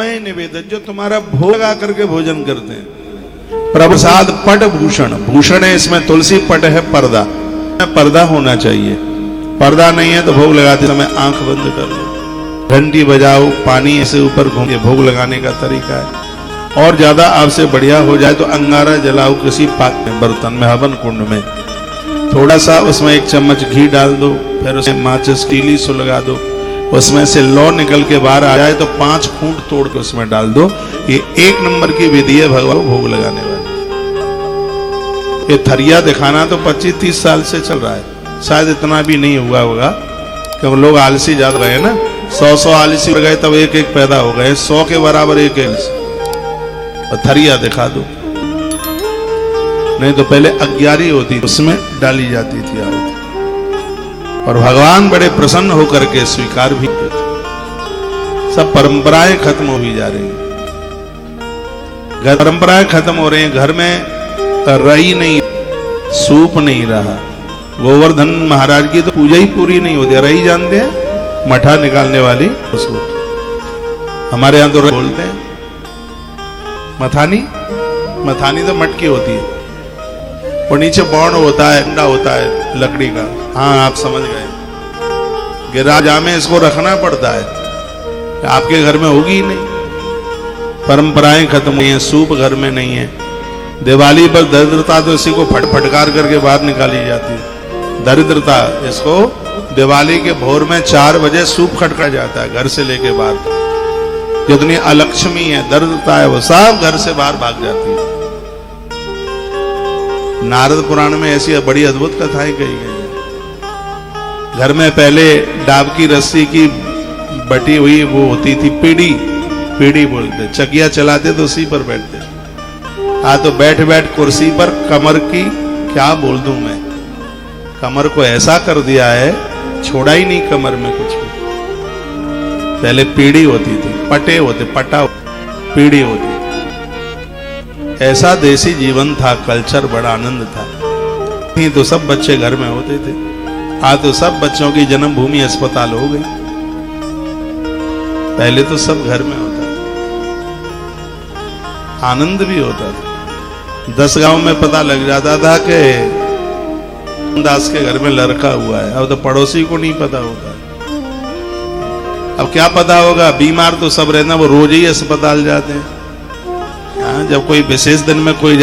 निवेदन जो तुम्हारा भोग लगा करके भोजन करते हैं। प्रसाद पट भूषण, भूषण है इसमें तुलसी, पट है पर्दा, पर्दा होना चाहिए। पर्दा नहीं है तो भोग लगाते समय आंख बंद कर लो, घंटी बजाओ, पानी ऐसे ऊपर घूम, भोग लगाने का तरीका है। और ज्यादा आपसे बढ़िया हो जाए तो अंगारा जलाओ किसी पाक में, बर्तन में, हवन कुंड में, थोड़ा सा उसमें 1 चम्मच घी डाल दो, फिर उसमें माचिस तीली सुलगा दो, उसमें से लौ निकल के बाहर आ जाए तो 5 खूंट तोड़ के उसमें डाल दो। ये 1 नंबर की विधि है भगवान भोग लगाने वाली। ये थरिया दिखाना तो 25-30 साल से चल रहा है, शायद इतना भी नहीं हुआ होगा क्योंकि लोग आलसी ज्यादा गए ना, 100 आलसी हो गए तब 1-1 पैदा हो गए, 100 के बराबर 1 आलसी। और थरिया दिखा दो, नहीं तो पहले अग्यारी होती उसमें डाली जाती थी आहुति, और भगवान बड़े प्रसन्न होकर के स्वीकार भी करते थे। सब परंपराएं खत्म हो भी जा रही हैं, परंपराएं खत्म हो रही हैं। घर में रही नहीं, सूप नहीं रहा। गोवर्धन महाराज की तो पूजा ही पूरी नहीं होती। रही जानते हैं, मठा निकालने वाली उसको हमारे यहां तो बोलते हैं मथानी, मथानी तो मटकी होती है और नीचे बौण होता है, अंडा होता है लकड़ी का। हाँ आप समझ गए, गिरिराजा में इसको रखना पड़ता है, आपके घर में होगी ही नहीं। परंपराएं खत्म हुई हैं, सूप घर में नहीं है। दिवाली पर दरिद्रता तो इसी को फटकार करके बाहर निकाली जाती है। दरिद्रता इसको दिवाली के भोर में 4 बजे सूप खटका जाता है घर से लेके बाहर। जितनी अलक्ष्मी है, दरिद्रता है, वो सब घर से बाहर भाग जाती है। नारद पुराण में ऐसी बड़ी अद्भुत कथाएं कही गई है। घर में पहले डाब की रस्सी की बटी हुई वो होती थी पीढ़ी, पीढ़ी बोलते, चकिया चलाते तो उसी पर बैठते। तो बैठ बैठ कुर्सी पर कमर की क्या बोल दूं मैं, कमर को ऐसा कर दिया है, छोड़ा ही नहीं कमर में कुछ भी। पहले पीढ़ी होती थी, पटे होते, पटा पीढ़ी होती। ऐसा देसी जीवन था, कल्चर बड़ा आनंद था। नहीं तो सब बच्चे घर में होते थे, आज तो सब बच्चों की जन्मभूमि अस्पताल हो गई। पहले तो सब घर में होता था, आनंद भी होता था। 10 गांव में पता लग जाता था कि दास के घर में लड़का हुआ है, अब तो पड़ोसी को नहीं पता होता। अब क्या पता होगा, बीमार तो सब रहना, वो रोज ही अस्पताल जाते हैं। जब कोई विशेष दिन में कोई